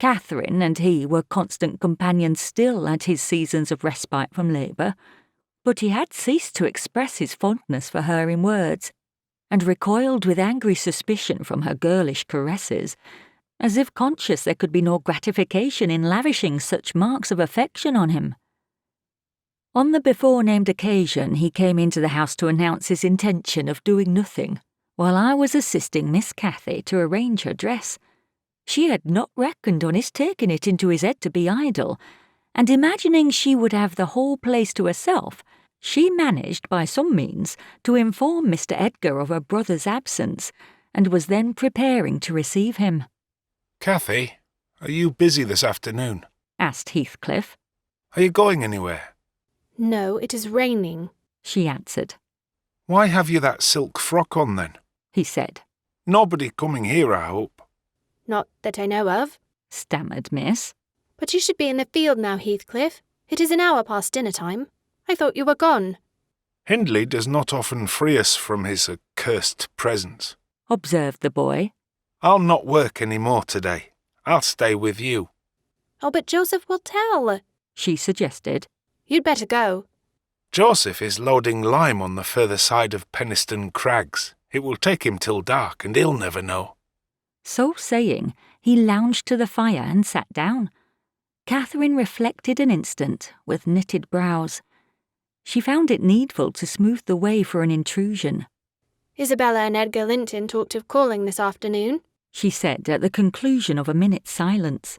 Catherine and he were constant companions still at his seasons of respite from labour, but he had ceased to express his fondness for her in words, and recoiled with angry suspicion from her girlish caresses, as if conscious there could be no gratification in lavishing such marks of affection on him. On the before-named occasion he came into the house to announce his intention of doing nothing, while I was assisting Miss Cathy to arrange her dress. She had not reckoned on his taking it into his head to be idle, and imagining she would have the whole place to herself, she managed by some means to inform Mr. Edgar of her brother's absence, and was then preparing to receive him. "Cathy, are you busy this afternoon?" asked Heathcliff. "Are you going anywhere?" "No, it is raining," she answered. "Why have you that silk frock on then?" he said. "Nobody coming here, I hope." "Not that I know of," stammered Miss. "But you should be in the field now, Heathcliff. It is an hour past dinner time. I thought you were gone." "Hindley does not often free us from his accursed presence," observed the boy. "I'll not work any more today. I'll stay with you." "Oh, but Joseph will tell," she suggested. "You'd better go." "Joseph is loading lime on the further side of Penistone Crags. It will take him till dark, and he'll never know." So saying, he lounged to the fire and sat down. Catherine reflected an instant, with knitted brows. She found it needful to smooth the way for an intrusion. "Isabella and Edgar Linton talked of calling this afternoon," she said at the conclusion of a minute's silence.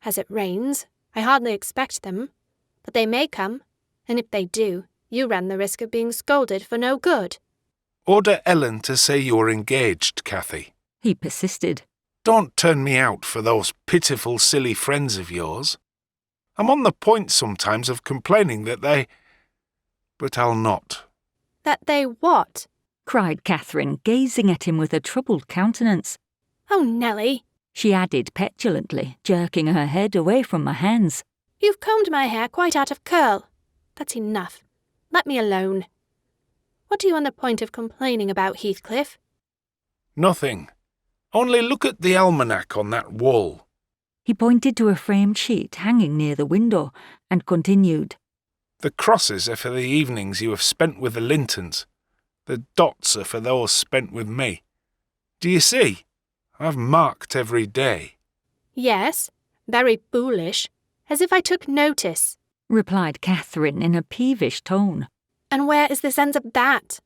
"As it rains, I hardly expect them. But they may come, and if they do, you run the risk of being scolded for no good." "Order Ellen to say you're engaged, Cathy," he persisted. "Don't turn me out for those pitiful, silly friends of yours. I'm on the point sometimes of complaining that they... But I'll not." "That they what?" cried Catherine, gazing at him with a troubled countenance. "Oh, Nelly," she added petulantly, jerking her head away from my hands. "you've combed my hair quite out of curl. That's enough. Let me alone. What are you on the point of complaining about, Heathcliff?" "Nothing. Only look at the almanac on that wall." He pointed to a framed sheet hanging near the window, and continued. "The crosses are for the evenings you have spent with the Lintons. The dots are for those spent with me. Do you see? I've marked every day." "Yes, very foolish. As if I took notice," replied Catherine in a peevish tone. "And where is the sense of that?"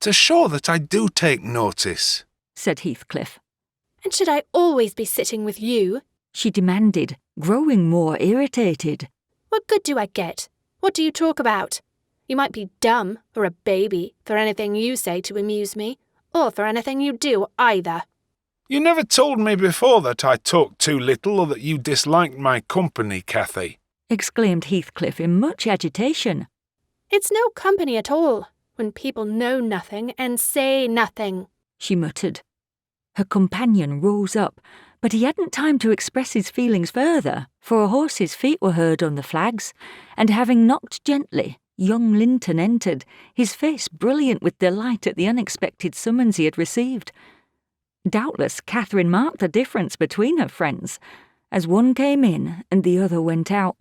"To show that I do take notice," said Heathcliff. "And should I always be sitting with you?" she demanded, growing more irritated. "What good do I get? What do you talk about? You might be dumb, or a baby, for anything you say to amuse me, or for anything you do either." "You never told me before that I talked too little or that you disliked my company, Cathy," exclaimed Heathcliff in much agitation. "It's no company at all, when people know nothing and say nothing," she muttered. Her companion rose up, but he hadn't time to express his feelings further, for a horse's feet were heard on the flags, and having knocked gently, young Linton entered, his face brilliant with delight at the unexpected summons he had received. Doubtless Catherine marked the difference between her friends. As one came in and the other went out,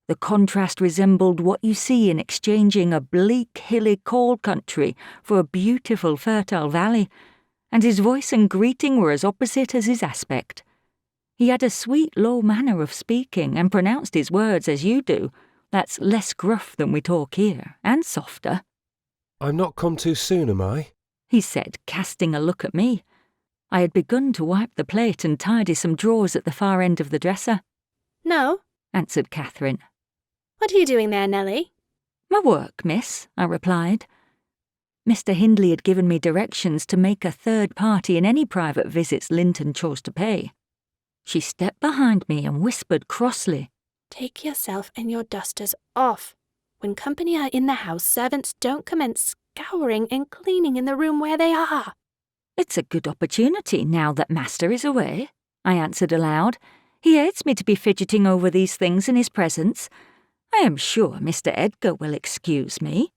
the contrast resembled what you see in exchanging a bleak, hilly coal country for a beautiful, fertile valley, and his voice and greeting were as opposite as his aspect. He had a sweet, low manner of speaking, and pronounced his words as you do. That's less gruff than we talk here, and softer. "I'm not come too soon, am I?" he said, casting a look at me. I had begun to wipe the plate and tidy some drawers at the far end of the dresser. "No," answered Catherine. "What are you doing there, Nelly?" "My work, miss," I replied. Mr. Hindley had given me directions to make a third party in any private visits Linton chose to pay. She stepped behind me and whispered crossly, "Take yourself and your dusters off. When company are in the house, servants don't commence scouring and cleaning in the room where they are." "It's a good opportunity now that master is away," I answered aloud. "He hates me to be fidgeting over these things in his presence. I am sure Mr. Edgar will excuse me."